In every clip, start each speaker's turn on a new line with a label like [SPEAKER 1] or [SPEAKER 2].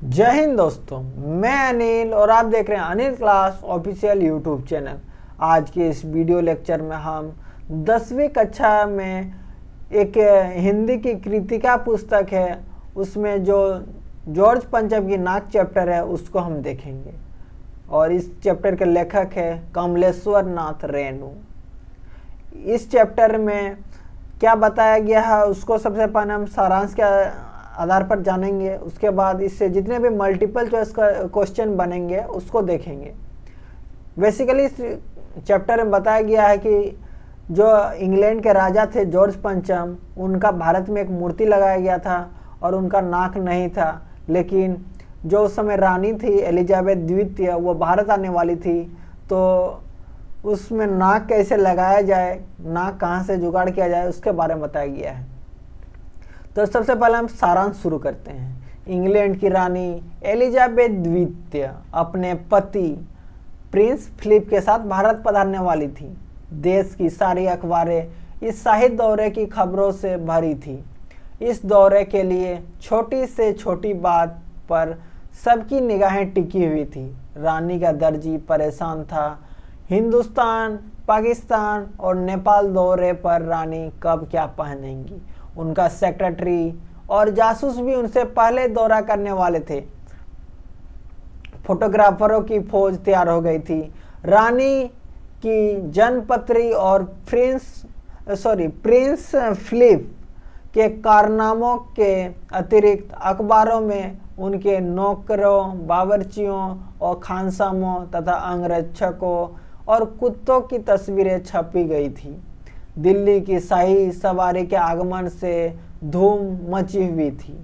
[SPEAKER 1] जय हिंद दोस्तों, मैं अनिल और आप देख रहे हैं Anil class official YouTube channel. आज के इस वीडियो लेक्चर में हम 10वीं कक्षा में एक हिंदी की कृतिका पुस्तक है, उसमें जो जॉर्ज पंचम की नाक चैप्टर है उसको हम देखेंगे। और इस चैप्टर के लेखक है कमलेश्वर नाथ रेणु। इस चैप्टर में क्या बताया गया है उसको सबसे पहले हम सारांश के आधार पर जानेंगे। उसके बाद इससे जितने भी मल्टीपल चॉइस का क्वेश्चन बनेंगे उसको देखेंगे। बेसिकली इस चैप्टर में बताया गया है कि जो इंग्लैंड के राजा थे जॉर्ज पंचम, उनका भारत में एक मूर्ति लगाया गया था और उनका नाक नहीं था। लेकिन जो उस समय रानी थी एलिजाबेथ द्वितीय, वो भारत आने वाली थी, तो उसमें नाक कैसे लगाया जाए, नाक कहाँ से जुगाड़ किया जाए, उसके बारे में बताया गया है। तो सबसे पहले हम सारांश शुरू करते हैं। इंग्लैंड की रानी एलिजाबेथ द्वितीय अपने पति प्रिंस फिलिप के साथ भारत पधारने वाली थी। देश की सारी अखबारें इस शाही दौरे की खबरों से भरी थी। इस दौरे के लिए छोटी से छोटी बात पर सबकी निगाहें टिकी हुई थी। रानी का दर्जी परेशान था। हिंदुस्तान, पाकिस्तान और नेपाल दौरे पर रानी कब क्या पहनेंगी। उनका सेक्रेटरी और जासूस भी उनसे पहले दौरा करने वाले थे। फोटोग्राफरों की फौज तैयार हो गई थी। रानी की जनपत्री और प्रिंस फिलिप के कारनामों के अतिरिक्त अखबारों में उनके नौकरों, बावर्चियों और खानसामों तथा अंगरक्षकों और कुत्तों की तस्वीरें छपी गई थी। दिल्ली की शाही सवारी के आगमन से धूम मची हुई थी।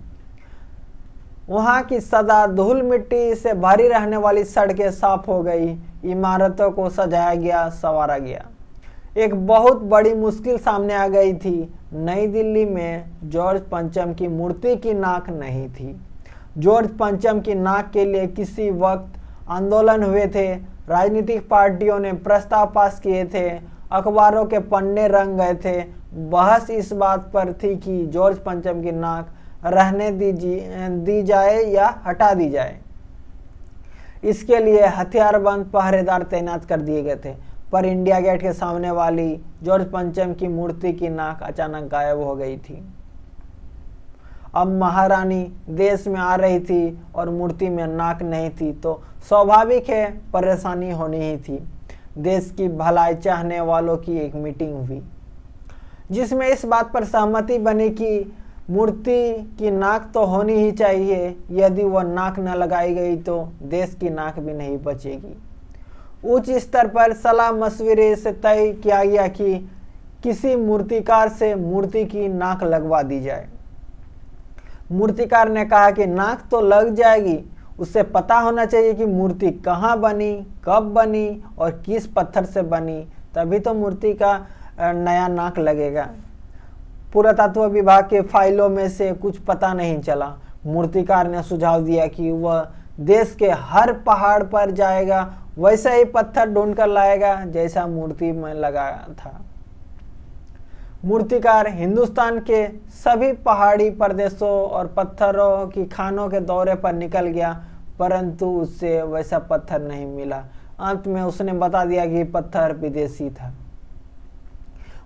[SPEAKER 1] वहाँ की सदा धूल मिट्टी से भरी रहने वाली सड़कें साफ हो गई। इमारतों को सजाया गया, संवारा गया। एक बहुत बड़ी मुश्किल सामने आ गई थी। नई दिल्ली में जॉर्ज पंचम की मूर्ति की नाक नहीं थी। जॉर्ज पंचम की नाक के लिए किसी वक्त आंदोलन हुए थे। राजनीतिक पार्टियों ने प्रस्ताव पास किए थे। अखबारों के पन्ने रंग गए थे। बहस इस बात पर थी कि जॉर्ज पंचम की नाक रहने दी जाए या हटा दी जाए। इसके लिए हथियारबंद पहरेदार तैनात कर दिए गए थे। पर इंडिया गेट के सामने वाली जॉर्ज पंचम की मूर्ति की नाक अचानक गायब हो गई थी। अब महारानी देश में आ रही थी और मूर्ति में नाक नहीं थी, तो स्वाभाविक है परेशानी होनी ही थी। देश की भलाई चाहने वालों की एक मीटिंग हुई, जिसमें इस बात पर सहमति बनी कि मूर्ति की नाक तो होनी ही चाहिए। यदि वह नाक न लगाई गई तो देश की नाक भी नहीं बचेगी। उच्च स्तर पर सलाह मशविरे से तय किया गया कि किसी मूर्तिकार से मूर्ति की नाक लगवा दी जाए। मूर्तिकार ने कहा कि नाक तो लग जाएगी, उससे पता होना चाहिए कि मूर्ति कहाँ बनी, कब बनी और किस पत्थर से बनी, तभी तो मूर्ति का नया नाक लगेगा। पुरातत्व विभाग के फाइलों में से कुछ पता नहीं चला। मूर्तिकार ने सुझाव दिया कि वह देश के हर पहाड़ पर जाएगा, वैसा ही पत्थर ढूंढ कर लाएगा जैसा मूर्ति में लगा था। मूर्तिकार हिंदुस्तान के सभी पहाड़ी प्रदेशों और पत्थरों की खानों के दौरे पर निकल गया, परंतु उससे वैसा पत्थर नहीं मिला। अंत में उसने बता दिया कि पत्थर विदेशी था।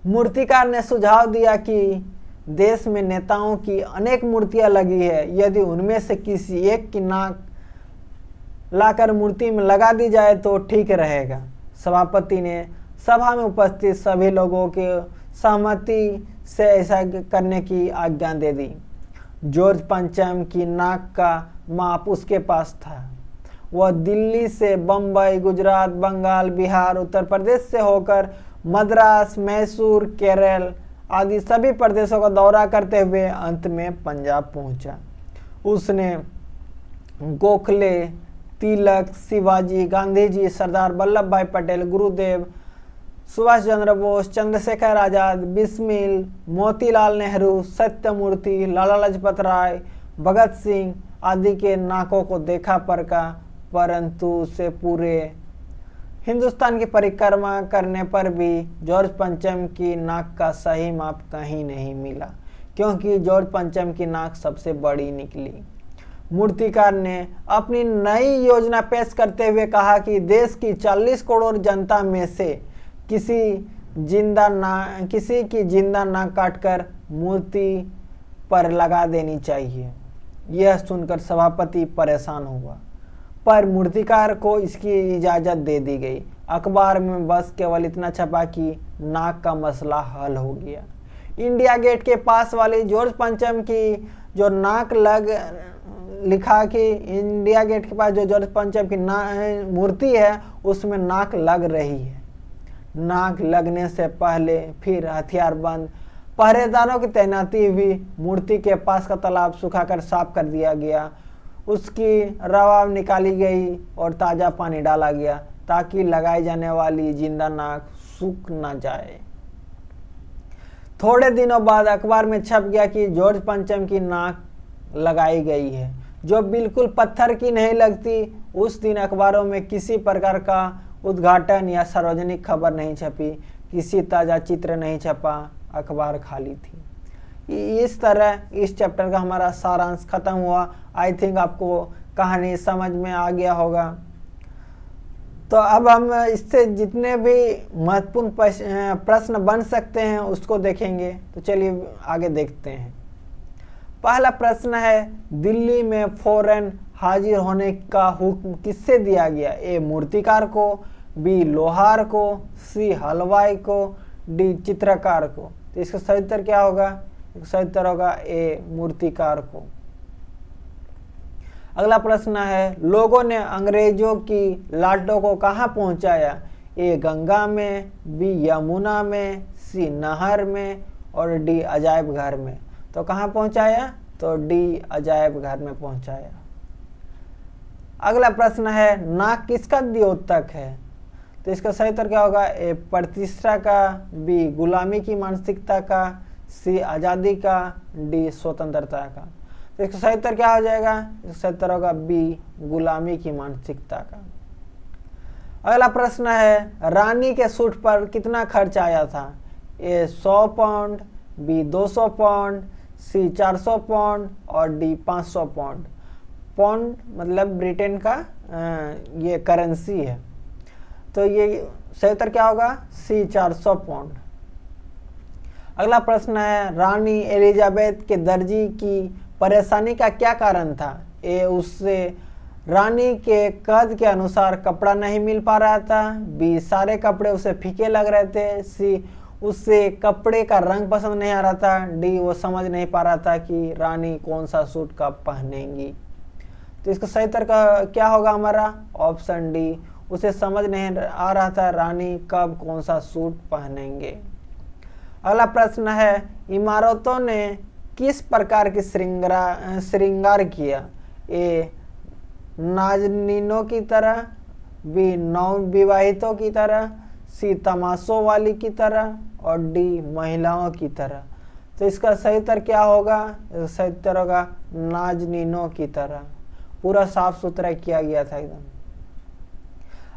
[SPEAKER 1] मूर्तिकार ने सुझाव दिया कि देश में नेताओं की अनेक मूर्तियां लगी है, यदि उनमें से किसी एक की नाक लाकर मूर्ति में लगा दी जाए तो ठीक रहेगा। सभापति ने सभा में उपस्थित सभी लोगों के सहमति से ऐसा करने की आज्ञा दे दी। जॉर्ज पंचम की नाक का माप उसके पास था। वह दिल्ली से बम्बई, गुजरात, बंगाल, बिहार, उत्तर प्रदेश से होकर मद्रास, मैसूर, केरल आदि सभी प्रदेशों का दौरा करते हुए अंत में पंजाब पहुंचा। उसने गोखले, तिलक, शिवाजी, गांधी जी, सरदार वल्लभ भाई पटेल, गुरुदेव, सुभाष चंद्र बोस, चंद्रशेखर आजाद, बिस्मिल, मोतीलाल नेहरू, सत्यमूर्ति, लाला लाजपत राय, भगत सिंह आदि के नाकों को देखा परखा, परंतु उसे पूरे हिंदुस्तान की परिक्रमा करने पर भी जॉर्ज पंचम की नाक का सही माप कहीं नहीं मिला, क्योंकि जॉर्ज पंचम की नाक सबसे बड़ी निकली। मूर्तिकार ने अपनी नई योजना पेश करते हुए कहा कि देश की 40 करोड़ जनता में से किसी की जिंदा नाक काटकर मूर्ति पर लगा देनी चाहिए। यह सुनकर सभापति परेशान हुआ, पर मूर्तिकार को इसकी इजाज़त दे दी गई। अखबार में बस केवल इतना छपा कि नाक का मसला हल हो गया। इंडिया गेट के पास वाली जॉर्ज पंचम की जो नाक लग लिखा कि इंडिया गेट के पास जो जॉर्ज पंचम की मूर्ति है उसमें नाक लग रही है। नाक लगने से पहले फिर हथियारबंद पहरेदारों की तैनाती हुई। मूर्ति के पास का तालाब सुखाकर साफ कर दिया गया, उसकी रवाब निकाली गई और ताज़ा पानी डाला गया ताकि लगाई जाने वाली जिंदा नाक सूख न जाए। थोड़े दिनों बाद अखबार में छप गया कि जॉर्ज पंचम की नाक लगाई गई है, जो बिल्कुल पत्थर की नहीं लगती। उस दिन अखबारों में किसी प्रकार का उद्घाटन या सार्वजनिक खबर नहीं छपी, किसी ताज़ा चित्र नहीं छपा, अखबार खाली थी। इस तरह इस चैप्टर का हमारा सारांश खत्म हुआ। आई थिंक आपको कहानी समझ में आ गया होगा। तो अब हम इससे जितने भी महत्वपूर्ण प्रश्न बन सकते हैं उसको देखेंगे। तो चलिए आगे देखते हैं। पहला प्रश्न है, दिल्ली में फौरन हाजिर होने का हुक्म किससे दिया गया? ए मूर्तिकार को, बी लोहार को, सी हलवाई को, डी चित्रकार को। तो इसका सही उत्तर क्या होगा? सही उत्तर होगा ए मूर्तिकार को। अगला प्रश्न है, लोगों ने अंग्रेजों की लाटों को कहाँ पहुँचाया? ए गंगा में, बी यमुना में, सी नहर में और डी अजायब घर में। तो कहाँ पहुँचाया? तो डी अजायब घर में पहुँचाया। अगला प्रश्न है, नाक किसका द्योतक है? तो इसका सही उत्तर क्या होगा? ए प्रतिष्ठा का, बी गुलामी की मानसिकता का, सी आज़ादी का, डी स्वतंत्रता का। तो इसका सही उत्तर क्या हो जाएगा? इसका सही उत्तर होगा बी गुलामी की मानसिकता का। अगला प्रश्न है, रानी के सूट पर कितना खर्च आया था? ए 100 पाउंड, बी 200 पाउंड, सी 400 पाउंड और डी 500 पाउंड। पाउंड मतलब ब्रिटेन का ये करेंसी है। तो ये सही उत्तर क्या होगा? सी 400 पाउंड। अगला प्रश्न है, रानी एलिजाबेथ के दर्जी की परेशानी का क्या कारण था? ए उससे रानी के कद के अनुसार कपड़ा नहीं मिल पा रहा था, बी सारे कपड़े उसे फीके लग रहे थे, सी उससे कपड़े का रंग पसंद नहीं आ रहा था, डी वो समझ नहीं पा रहा था कि रानी कौन सा सूट कब पहनेंगी। तो इसका सही उत्तर क्या होगा हमारा? ऑप्शन डी, उसे समझ नहीं आ रहा था रानी कब कौन सा सूट पहनेंगे। अगला प्रश्न है, इमारतों ने किस प्रकार की श्रृंगार किया? ए नाजनीनों की तरह, बी नवविवाहितों की तरह, सी तमाशों वाली की तरह और डी महिलाओं की तरह। तो इसका सही उत्तर क्या होगा? सही उत्तर होगा नाजनीनों की तरह। पूरा साफ सुथरा किया गया था एकदम।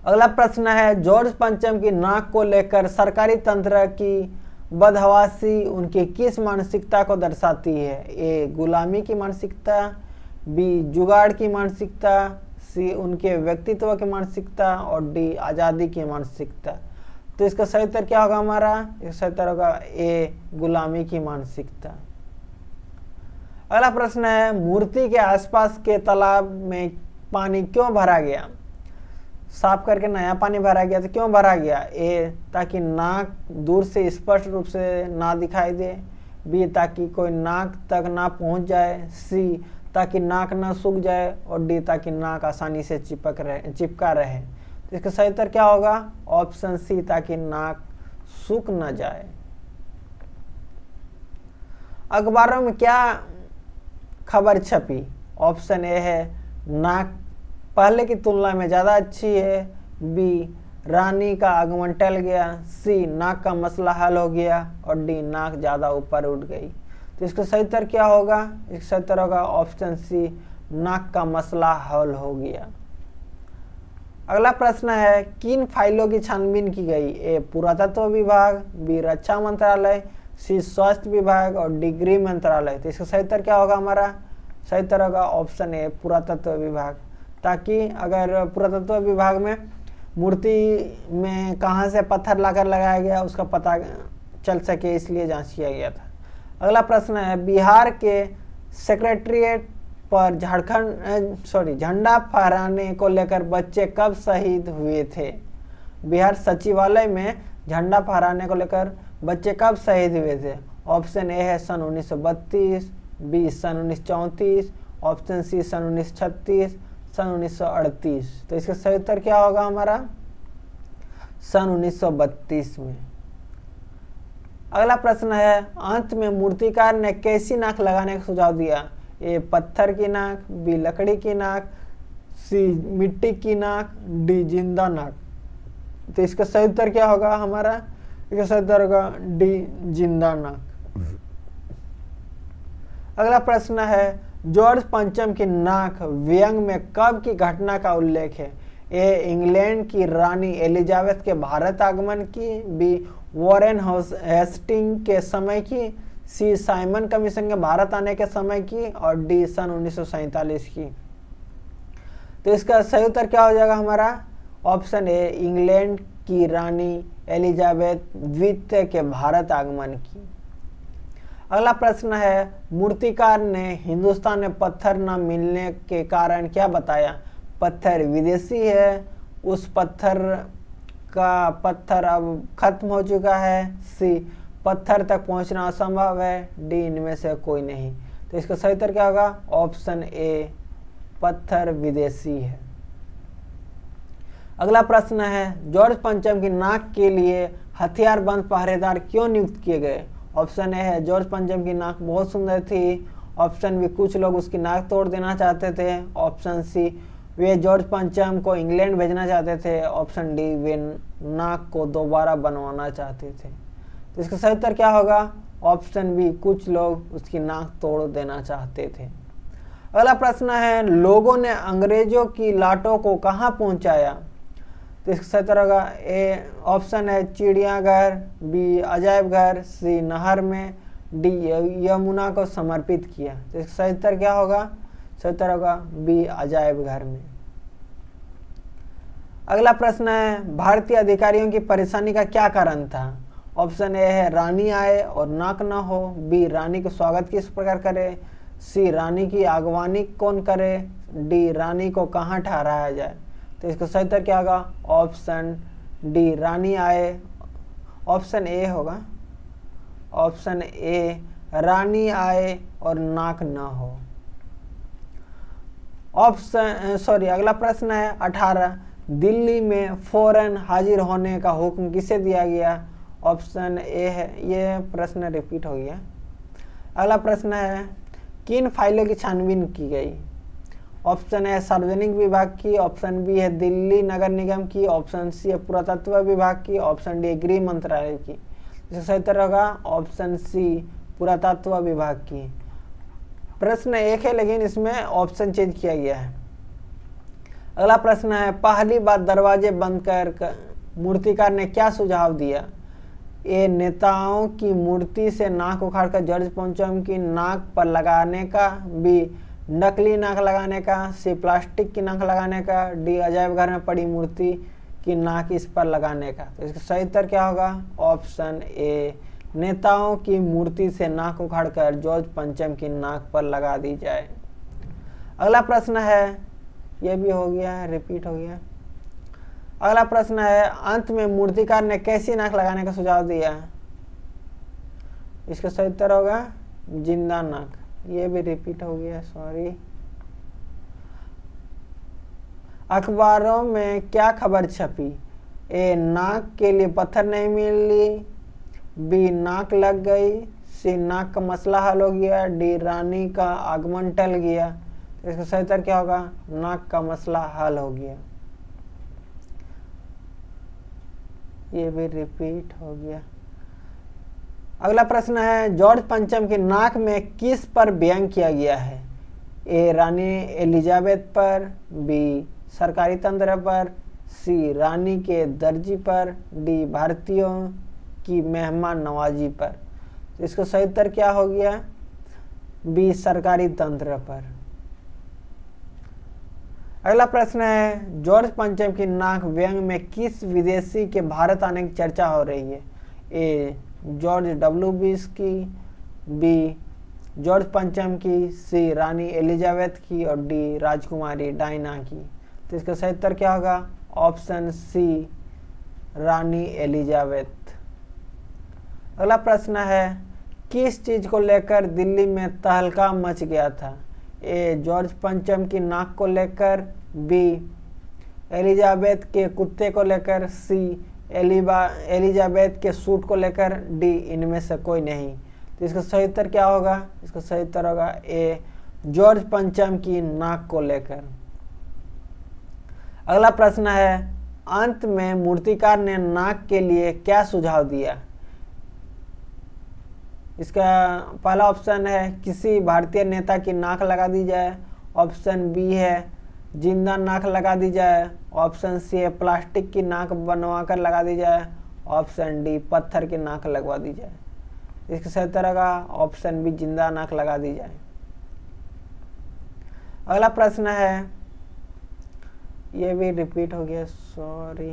[SPEAKER 1] अगला प्रश्न है, जॉर्ज पंचम की नाक को लेकर सरकारी तंत्र की बदहवासी उनकी किस मानसिकता को दर्शाती है? ए गुलामी की मानसिकता, बी जुगाड़ की मानसिकता, सी उनके व्यक्तित्व की मानसिकता और डी आज़ादी की मानसिकता। तो इसका सही उत्तर क्या होगा हमारा? इसका सही उत्तर होगा ए गुलामी की मानसिकता। अगला प्रश्न है, मूर्ति के आसपास के तालाब में पानी क्यों भरा गया? साफ करके नया पानी भरा गया। तो क्यों भरा गया? ए ताकि नाक दूर से स्पष्ट रूप से ना दिखाई दे, बी ताकि कोई नाक तक ना पहुंच जाए, सी ताकि नाक ना सूख जाए और डी ताकि नाक आसानी से चिपका रहे। तो इसका सही उत्तर क्या होगा? ऑप्शन सी, ताकि नाक सूख ना जाए। अखबारों में क्या खबर छपी? ऑप्शन ए है नाक पहले की तुलना में ज़्यादा अच्छी है, बी रानी का आगमन टल गया, सी नाक का मसला हल हो गया और डी नाक ज़्यादा ऊपर उठ गई। तो इसका सही उत्तर क्या होगा? इसका सही उत्तर होगा ऑप्शन सी, नाक का मसला हल हो गया। अगला प्रश्न है, किन फाइलों की छानबीन की गई? ए पुरातत्व विभाग, बी रक्षा मंत्रालय, सी स्वास्थ्य विभाग और डी गृह मंत्रालय। तो इसका सही उत्तर क्या होगा हमारा? सही उत्तर होगा ऑप्शन ए पुरातत्व विभाग, ताकि अगर पुरातत्व विभाग में मूर्ति में कहाँ से पत्थर लाकर लगाया गया उसका पता चल सके, इसलिए जांच किया गया था। अगला प्रश्न है बिहार के सेक्रेटरीट पर झंडा फहराने को लेकर बच्चे कब शहीद हुए थे? बिहार सचिवालय में झंडा फहराने को लेकर बच्चे कब शहीद हुए थे? ऑप्शन ए है सन 1932, बी सन 1934, ऑप्शन सी सन 1936, सन 1938। तो इसका सही उत्तर क्या होगा हमारा? सन 1932 में। अगला प्रश्न है अंत में मूर्तिकार ने कैसी नाक लगाने का सुझाव दिया? ए पत्थर की नाक, बी लकड़ी की नाक, सी मिट्टी की नाक, डी जिंदा नाक। तो इसका सही उत्तर क्या होगा हमारा? इसका सही उत्तर होगा डी जिंदा नाक। अगला प्रश्न है जॉर्ज पंचम की नाक व्यंग में कब की घटना का उल्लेख है? ए इंग्लैंड की रानी एलिजाबेथ के भारत आगमन की, बी वॉरेन हेस्टिंग के समय की, सी साइमन कमीशन के भारत आने के समय की, और डी सन 1947 की। तो इसका सही उत्तर क्या हो जाएगा हमारा? ऑप्शन ए इंग्लैंड की रानी एलिजाबेथ द्वितीय के भारत आगमन की। अगला प्रश्न है मूर्तिकार ने हिंदुस्तान में पत्थर न मिलने के कारण क्या बताया? पत्थर विदेशी है, उस पत्थर अब खत्म हो चुका है, सी पत्थर तक पहुंचना असंभव है, डी इनमें से कोई नहीं। तो इसका सही उत्तर क्या होगा? ऑप्शन ए पत्थर विदेशी है। अगला प्रश्न है जॉर्ज पंचम की नाक के लिए हथियारबंद पहरेदार क्यों नियुक्त किए गए? ऑप्शन ए है जॉर्ज पंचम की नाक बहुत सुंदर थी, ऑप्शन बी कुछ लोग उसकी नाक तोड़ देना चाहते थे, ऑप्शन सी वे जॉर्ज पंचम को इंग्लैंड भेजना चाहते थे, ऑप्शन डी वे नाक को दोबारा बनवाना चाहते थे। तो इसका सही उत्तर क्या होगा? ऑप्शन बी कुछ लोग उसकी नाक तोड़ देना चाहते थे। अगला प्रश्न है लोगों ने अंग्रेजों की लाटों को कहाँ पहुंचाया? तो इसका सही उत्तर होगा ए ऑप्शन है चिड़ियाघर, बी अजायब घर, सी नहर में, डी यमुना को समर्पित किया। तो इसका सही उत्तर क्या होगा? सही उत्तर होगा बी अजायब घर में। अगला प्रश्न है भारतीय अधिकारियों की परेशानी का क्या कारण था? ऑप्शन ए है रानी आए और नाक न हो, बी रानी का स्वागत किस प्रकार करे, सी रानी की अगवानी कौन करे, डी रानी को कहाँ ठहराया जाए। तो इसका सही उत्तर क्या होगा? ऑप्शन डी रानी आए, ऑप्शन ए होगा, ऑप्शन ए रानी आए और नाक न हो। अगला प्रश्न है 18 दिल्ली में फौरन हाजिर होने का हुक्म किसे दिया गया? ऑप्शन ए है, ये प्रश्न रिपीट हो गया। अगला प्रश्न है किन फाइलों की छानबीन की गई? ऑप्शन है सार्वजनिक विभाग की, ऑप्शन बी है दिल्ली नगर निगम की, ऑप्शन सी है पुरातत्व विभाग की, ऑप्शन डी गृह मंत्रालय की। इसका सही उत्तर होगा ऑप्शन सी पुरातत्व विभाग की। प्रश्न एक है लेकिन इसमें ऑप्शन चेंज किया गया है। अगला प्रश्न है पहली बार दरवाजे बंद कर मूर्तिकार ने क्या सुझाव दिया? ए नेताओं की मूर्ति से नाक उखाड़कर जॉर्ज पंचम की नाक पर लगाने का, बी नकली नाक लगाने का, सी प्लास्टिक की नाक लगाने का, डी अजायब घर में पड़ी मूर्ति की नाक इस पर लगाने का। तो इसका सही उत्तर क्या होगा? ऑप्शन ए नेताओं की मूर्ति से नाक उखाड़कर जॉर्ज पंचम की नाक पर लगा दी जाए। अगला प्रश्न है, यह भी हो गया है, रिपीट हो गया। अगला प्रश्न है अंत में मूर्तिकार ने कैसी नाक लगाने का सुझाव दिया? इसका सही उत्तर होगा जिंदा नाक। ये भी रिपीट हो गया, सॉरी। अखबारों में क्या खबर छपी? ए नाक के लिए पत्थर नहीं मिली, बी नाक लग गई, सी नाक का मसला हल हो गया, डी रानी का आगमन टल गया। तो इसका सही उत्तर क्या होगा? नाक का मसला हल हो गया। ये भी रिपीट हो गया। अगला प्रश्न है जॉर्ज पंचम की नाक में किस पर व्यंग किया गया है? ए रानी एलिजाबेथ पर, बी सरकारी तंत्र पर, सी रानी के दर्जी पर, डी भारतीयों की मेहमान नवाजी पर। तो इसका सही उत्तर क्या हो गया? बी सरकारी तंत्र पर। अगला प्रश्न है, जॉर्ज पंचम की नाक व्यंग में किस विदेशी के भारत आने की चर्चा हो रही है? ए जॉर्ज डब्ल्यू बुश की, बी जॉर्ज पंचम की, सी रानी एलिजाबेथ की और डी राजकुमारी डायना की। तो इसका सही उत्तर क्या होगा? ऑप्शन सी रानी एलिजाबेथ। अगला प्रश्न है, किस चीज को लेकर दिल्ली में तहलका मच गया था? ए जॉर्ज पंचम की नाक को लेकर, बी एलिजाबेथ के कुत्ते को लेकर, सी एलिजाबेथ के सूट को लेकर, डी इनमें से कोई नहीं। तो इसका सही उत्तर क्या होगा? इसका सही उत्तर होगा ए जॉर्ज पंचम की नाक को लेकर। अगला प्रश्न है, अंत में मूर्तिकार ने नाक के लिए क्या सुझाव दिया? इसका पहला ऑप्शन है किसी भारतीय नेता की नाक लगा दी जाए, ऑप्शन बी है जिंदा नाक लगा दी जाए, ऑप्शन सी है प्लास्टिक की नाक बनवा कर लगा दी जाए, ऑप्शन डी पत्थर की नाक लगवा दी जाए। इसका सही उत्तर होगा ऑप्शन बी जिंदा नाक लगा दी जाए। अगला प्रश्न है, ये भी रिपीट हो गया, सॉरी,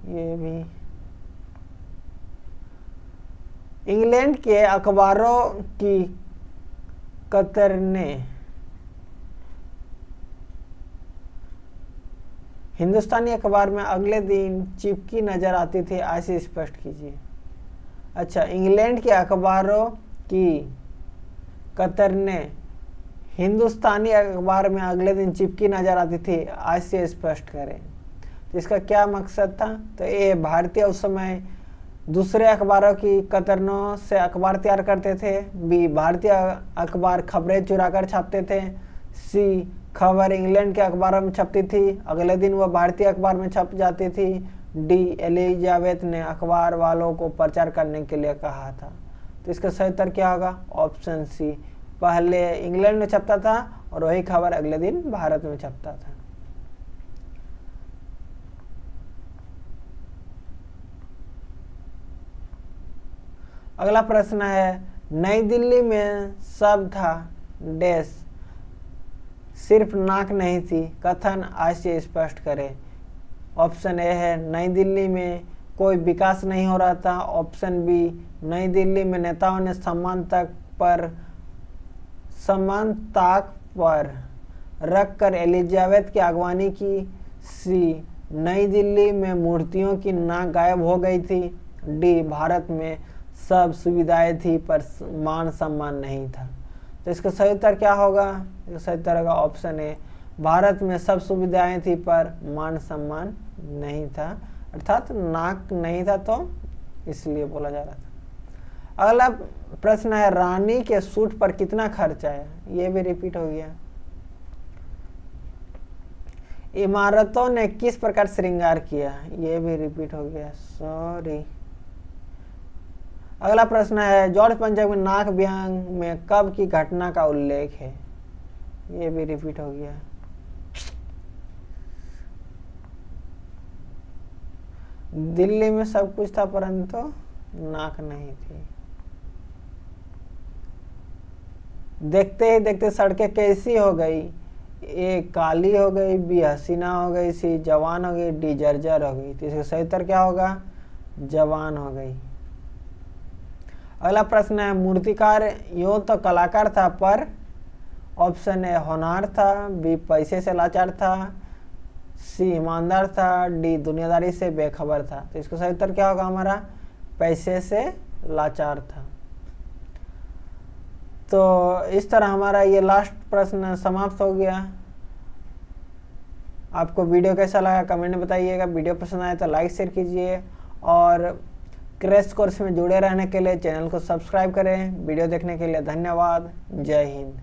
[SPEAKER 1] ये भी। इंग्लैंड के अखबारों की कतरने हिंदुस्तानी अखबार में अगले दिन चिपकी नजर आती थी, ऐसे स्पष्ट कीजिए। अच्छा, इंग्लैंड के अखबारों की कतरने हिंदुस्तानी अखबार में अगले दिन चिपकी नजर आती थी, ऐसे स्पष्ट करें। तो इसका क्या मकसद था? तो ये भारतीय उस समय दूसरे अखबारों की कतरनों से अखबार तैयार करते थे, बी भारतीय अखबार खबरें चुरा कर छापते थे, सी खबर इंग्लैंड के अखबारों में छपती थी, अगले दिन वह भारतीय अखबार में छप जाती थी, डी एलिजाबेथ ने अखबार वालों को प्रचार करने के लिए कहा था। तो इसका सही उत्तर क्या होगा? ऑप्शन सी, पहले इंग्लैंड में छपता था और वही खबर अगले दिन भारत में छपता था। अगला प्रश्न है, नई दिल्ली में सब था डैश, सिर्फ नाक नहीं थी, कथन ऐसे स्पष्ट करें। ऑप्शन ए है नई दिल्ली में कोई विकास नहीं हो रहा था, ऑप्शन बी नई दिल्ली में नेताओं ने सम्मान ताक पर रखकर एलिजाबेथ की अगवानी की, सी नई दिल्ली में मूर्तियों की नाक गायब हो गई थी, डी भारत में सब सुविधाएं थी पर मान सम्मान नहीं था। तो इसका सही उत्तर क्या होगा? इसका सही उत्तर होगा ऑप्शन ए, भारत में सब सुविधाएं थी पर मान सम्मान नहीं था, अर्थात नाक नहीं था तो इसलिए बोला जा रहा था। अगला प्रश्न है, रानी के सूट पर कितना खर्च आया? ये भी रिपीट हो गया। इमारतों ने किस प्रकार श्रृंगार किया? ये भी रिपीट हो गया, सॉरी। अगला प्रश्न है, जॉर्ज पंचम की नाक व्यंग में कब की घटना का उल्लेख है? ये भी रिपीट हो गया। दिल्ली में सब कुछ था परंतु नाक नहीं थी। देखते ही देखते सड़कें कैसी हो गई? ए काली हो गई, बी हसीना हो गई, सी जवान हो गई, डी जर्जर हो गई। तो इसका सही उत्तर क्या होगा? जवान हो गई। अगला प्रश्न है, मूर्तिकार यूं तो कलाकार था पर, ऑप्शन ए होनहार था, बी पैसे से लाचार था, सी ईमानदार था, डी दुनियादारी से बेखबर था। तो इसका सही उत्तर क्या होगा हमारा? पैसे से लाचार था। तो इस तरह हमारा ये लास्ट प्रश्न समाप्त हो गया। आपको वीडियो कैसा लगा कमेंट में बताइएगा। वीडियो पसंद आए तो लाइक शेयर कीजिए और क्रैश कोर्स में जुड़े रहने के लिए चैनल को सब्सक्राइब करें। वीडियो देखने के लिए धन्यवाद। जय हिंद।